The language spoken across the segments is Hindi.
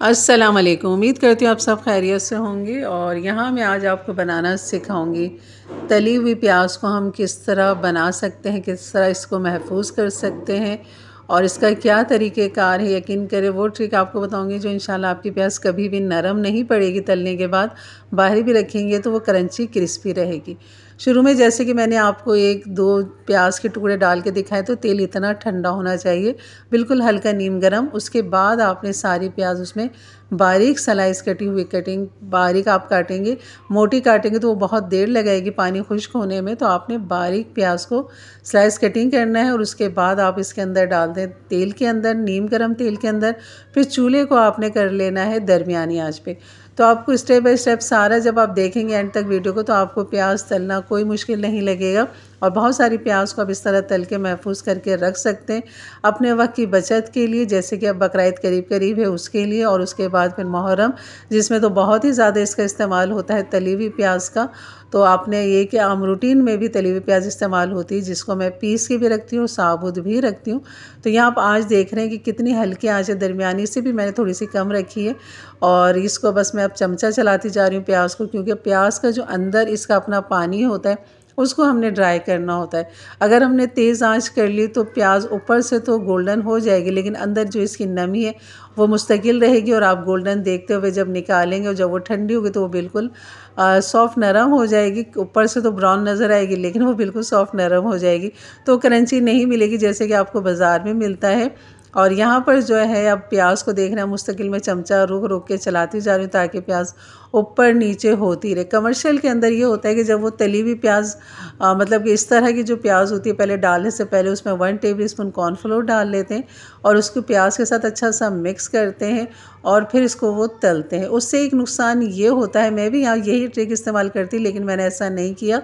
अस्सलाम वालेकुम। उम्मीद करती हूँ आप सब खैरियत से होंगे। और यहाँ मैं आज आपको बनाना सिखाऊंगी तली हुई प्याज को हम किस तरह बना सकते हैं, किस तरह इसको महफूज कर सकते हैं और इसका क्या तरीक़ेकार है। यकीन करें वो ट्रिक आपको बताऊंगी जो इंशाल्लाह आपकी प्याज कभी भी नरम नहीं पड़ेगी। तलने के बाद बाहर भी रखेंगे तो वो क्रंची क्रिस्पी रहेगी। शुरू में जैसे कि मैंने आपको 1-2 प्याज के टुकड़े डाल के दिखाए, तो तेल इतना ठंडा होना चाहिए, बिल्कुल हल्का नीम गरम। उसके बाद आपने सारी प्याज उसमें बारीक स्लाइस कटी हुई कटिंग बारीक आप काटेंगे। मोटी काटेंगे तो वो बहुत देर लगाएगी पानी खुश्क होने में, तो आपने बारीक प्याज को स्लाइस कटिंग करना है। और उसके बाद आप इसके अंदर डाल दें तेल के अंदर, नीम गरम तेल के अंदर। फिर चूल्हे को आपने कर लेना है दरमियानी आंच पे। तो आपको स्टेप बाय स्टेप सारा जब आप देखेंगे एंड तक वीडियो को, तो आपको प्याज तलना कोई मुश्किल नहीं लगेगा। और बहुत सारी प्याज को आप इस तरह तल के महफूज करके रख सकते हैं अपने वक्त की बचत के लिए, जैसे कि अब बकरीद करीब करीब है उसके लिए। और उसके बाद फिर मुहर्रम, जिसमें तो बहुत ही ज़्यादा इसका इस्तेमाल होता है तली हुई प्याज का। तो आपने ये कि आम रूटीन में भी तली हुई प्याज इस्तेमाल होती है, जिसको मैं पीस के भी रखती हूँ, साबुत भी रखती हूँ। तो यहाँ आप आज देख रहे हैं कि कितनी हल्की आंच है, दरमियानी से भी मैंने थोड़ी सी कम रखी है। और इसको बस मैं अब चमचा चलाती जा रही हूँ प्याज को, क्योंकि प्याज का जो अंदर इसका अपना पानी होता है उसको हमने ड्राई करना होता है। अगर हमने तेज़ आंच कर ली तो प्याज ऊपर से तो गोल्डन हो जाएगी, लेकिन अंदर जो इसकी नमी है वो मुस्तकिल रहेगी। और आप गोल्डन देखते हुए जब निकालेंगे और जब वो ठंडी होगी तो वो बिल्कुल सॉफ्ट नरम हो जाएगी। ऊपर से तो ब्राउन नज़र आएगी, लेकिन वो बिल्कुल सॉफ्ट नरम हो जाएगी, तो क्रंची नहीं मिलेगी जैसे कि आपको बाज़ार में मिलता है। और यहाँ पर जो है अब प्याज को देखना है, मुस्तकिल में चमचा रुक रुक के चलाती जा रही हूँ ताकि प्याज ऊपर नीचे होती रहे। कमर्शियल के अंदर ये होता है कि जब वो तली हुई प्याज मतलब कि इस तरह की जो प्याज होती है, पहले डालने से पहले उसमें 1 टेबल स्पून कॉर्नफ्लोर डाल लेते हैं और उसको प्याज के साथ अच्छा सा मिक्स करते हैं और फिर इसको वो तलते हैं। उससे एक नुकसान ये होता है, मैं भी यहाँ यही ट्रिक इस्तेमाल करती, लेकिन मैंने ऐसा नहीं किया।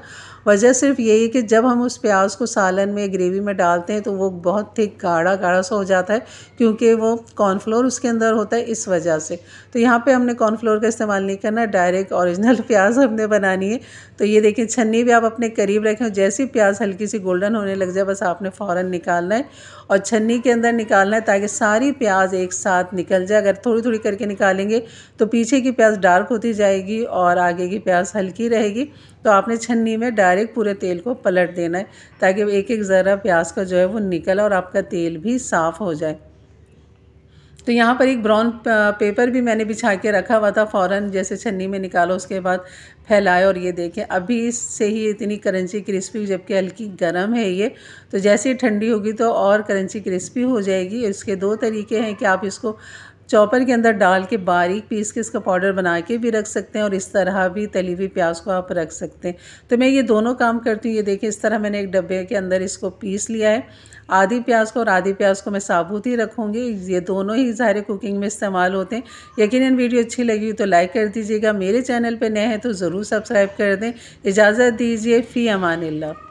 वजह सिर्फ यही है कि जब हम उस प्याज को सालन में ग्रेवी में डालते हैं तो वो बहुत थिक गाढ़ा गाढ़ा सा हो जाता है, क्योंकि वो कॉर्नफ्लोर उसके अंदर होता है, इस वजह से। तो यहाँ पे हमने कॉर्नफ्लोर का इस्तेमाल नहीं करना, डायरेक्ट ओरिजिनल प्याज हमने बनानी है। तो ये देखिए, छन्नी भी आप अपने करीब रखें, जैसी प्याज हल्की सी गोल्डन होने लग जाए बस आपने फ़ौरन निकालना है और छन्नी के अंदर निकालना है ताकि सारी प्याज एक साथ निकल जाए। अगर थोड़ी थोड़ी करके निकालेंगे तो पीछे की प्याज डार्क होती जाएगी और आगे की प्याज हल्की रहेगी। तो आपने छन्नी में डायरेक्ट पूरे तेल को पलट देना है ताकि एक एक ज़रा प्याज का जो है वो निकल और आपका तेल भी साफ़ हो जाए। तो यहाँ पर एक ब्राउन पेपर भी मैंने बिछा के रखा हुआ था, फ़ौरन जैसे छन्नी में निकालो उसके बाद फैलाए। और ये देखें अभी इससे ही इतनी क्रंची क्रिस्पी, जबकि हल्की गर्म है ये, तो जैसे ही ठंडी होगी तो और क्रंची क्रिस्पी हो जाएगी। इसके 2 तरीके हैं कि आप इसको चॉपर के अंदर डाल के बारीक पीस के इसका पाउडर बना के भी रख सकते हैं और इस तरह भी तली हुई प्याज को आप रख सकते हैं। तो मैं ये दोनों काम करती हूँ। ये देखिए इस तरह मैंने एक डब्बे के अंदर इसको पीस लिया है। आधी प्याज को और आधी प्याज को मैं साबुत ही रखूँगी। ये दोनों ही ज़ाहिर कुकिंग में इस्तेमाल होते हैं। यकीनन वीडियो अच्छी लगी तो लाइक कर दीजिएगा, मेरे चैनल पर नए हैं तो ज़रूर सब्सक्राइब कर दें। इजाज़त दीजिए, फ़ी अमानिल्लाह।